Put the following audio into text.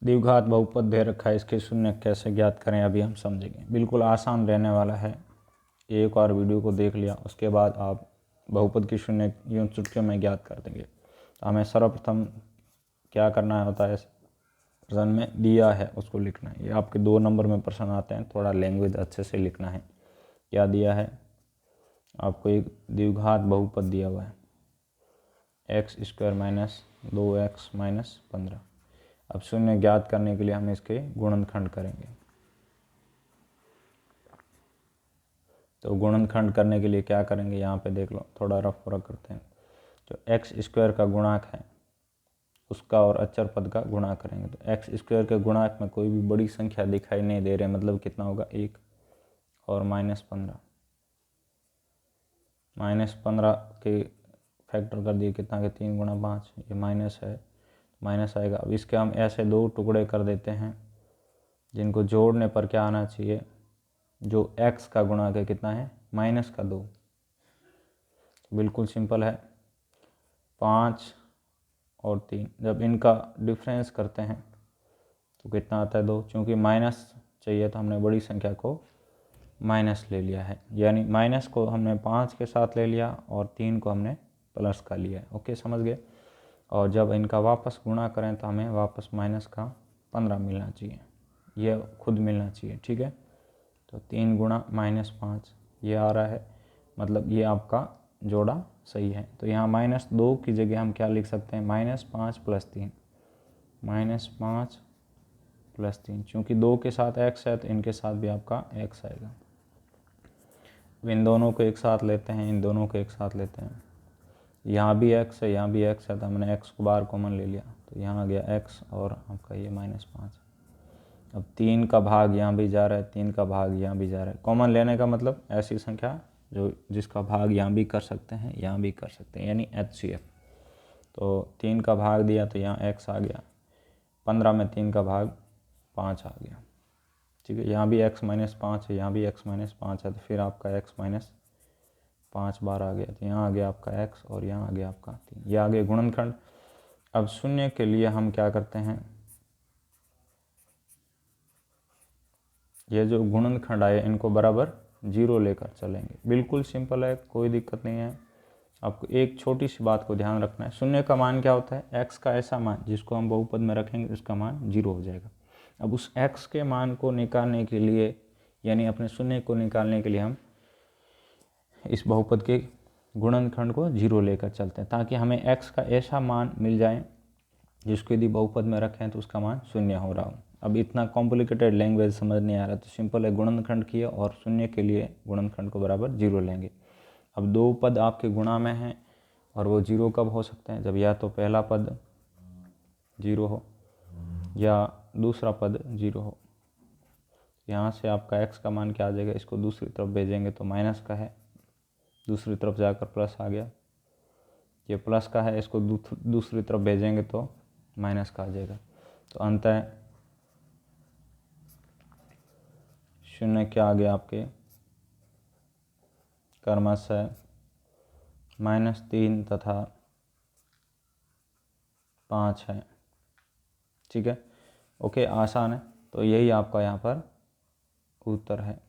द्विघात बहुपद दे रखा है, इसके शून्य कैसे ज्ञात करें अभी हम समझेंगे। बिल्कुल आसान रहने वाला है। एक और वीडियो को देख लिया उसके बाद आप बहुपद की शून्य यूं चुटकियों में ज्ञात कर देंगे। तो हमें सर्वप्रथम क्या करना होता है, प्रश्न में दिया है उसको लिखना है। ये आपके 2 नंबर में प्रश्न आते हैं, थोड़ा लैंग्वेज अच्छे से लिखना है। क्या दिया है आपको, एक द्विघात बहुपद दिया हुआ है x² - 2x - 15। अब शून्य ज्ञात करने के लिए हम इसके गुणनखंड करेंगे। तो गुणनखंड करने के लिए क्या करेंगे, यहाँ पे देख लो, थोड़ा रफ करते हैं। जो x² का गुणांक है उसका और अचर पद का गुणा करेंगे। तो x² के गुणांक में कोई भी बड़ी संख्या दिखाई नहीं दे रही, मतलब कितना होगा 1 और -15। -15 के फैक्टर कर दिए, कितना के 3 × 5, ये माइनस है, माइनस आएगा। अब इसके हम ऐसे 2 टुकड़े कर देते हैं जिनको जोड़ने पर क्या आना चाहिए, जो x का गुणांक है कितना है -2। बिल्कुल सिंपल है। 5 और 3 जब इनका डिफरेंस करते हैं तो कितना आता है 2। चूँकि माइनस चाहिए तो हमने बड़ी संख्या को माइनस ले लिया है, यानी माइनस को हमने 5 के साथ ले लिया और 3 को हमने प्लस का लिया है। ओके, समझ गए। और जब इनका वापस गुणा करें तो हमें वापस माइनस का 15 मिलना चाहिए, ये खुद मिलना चाहिए। ठीक है, तो 3 × -5 ये आ रहा है, मतलब ये आपका जोड़ा सही है। तो यहाँ -2 की जगह हम क्या लिख सकते हैं, -5 + 3, -5 + 3। चूँकि 2 के साथ x है तो इनके साथ भी आपका x आएगा। इन दोनों को एक साथ लेते हैं, इन दोनों को एक साथ लेते हैं। यहाँ भी x है, यहाँ भी x है, तो हमने x को बाहर कॉमन ले लिया, तो यहाँ आ गया x और आपका ये -5। अब 3 का भाग यहाँ भी जा रहा है, 3 का भाग यहाँ भी जा रहा है। कॉमन लेने का मतलब ऐसी संख्या जो जिसका भाग यहाँ भी कर सकते हैं, यहाँ भी कर सकते हैं, यानी HCF। तो 3 का भाग दिया तो यहाँ x आ गया, 15 में 3 का भाग 5 आ गया। ठीक है, यहाँ भी x - 5 है, यहाँ भी x - 5 है, तो फिर आपका x - 5 बार आ गया। तो यहाँ आ गया आपका x और यहाँ आ गया आपका 3, ये आ गया गुणनखंड। अब शून्य के लिए हम क्या करते हैं, ये जो गुणनखंड आए इनको बराबर 0 लेकर चलेंगे। बिल्कुल सिंपल है, कोई दिक्कत नहीं है। आपको एक छोटी सी बात को ध्यान रखना है, शून्य का मान क्या होता है, x का ऐसा मान जिसको हम बहुपद में रखेंगे उसका मान 0 हो जाएगा। अब उस x के मान को निकालने के लिए, यानी अपने शून्य को निकालने के लिए हम इस बहुपद के गुणनखंड को 0 लेकर चलते हैं, ताकि हमें x का ऐसा मान मिल जाए जिसको यदि बहुपद में रखें तो उसका मान 0 हो रहा हो। अब इतना कॉम्प्लिकेटेड लैंग्वेज समझ नहीं आ रहा, तो सिंपल है, गुणनखंड किए और शून्य के लिए गुणनखंड को बराबर 0 लेंगे। अब 2 पद आपके गुणा में हैं और वो 0 कब हो सकते हैं, जब या तो पहला पद 0 हो या दूसरा पद 0 हो। यहाँ से आपका x का मान क्या आ जाएगा, इसको दूसरी तरफ भेजेंगे तो माइनस का है, दूसरी तरफ जाकर प्लस आ गया। ये प्लस का है, इसको दूसरी तरफ भेजेंगे तो माइनस का आ जाएगा। तो अंततः शून्य क्या आ गया आपके, क्रमशः -3 तथा 5 है। ठीक है, ओके, आसान है। तो यही आपका यहाँ पर उत्तर है।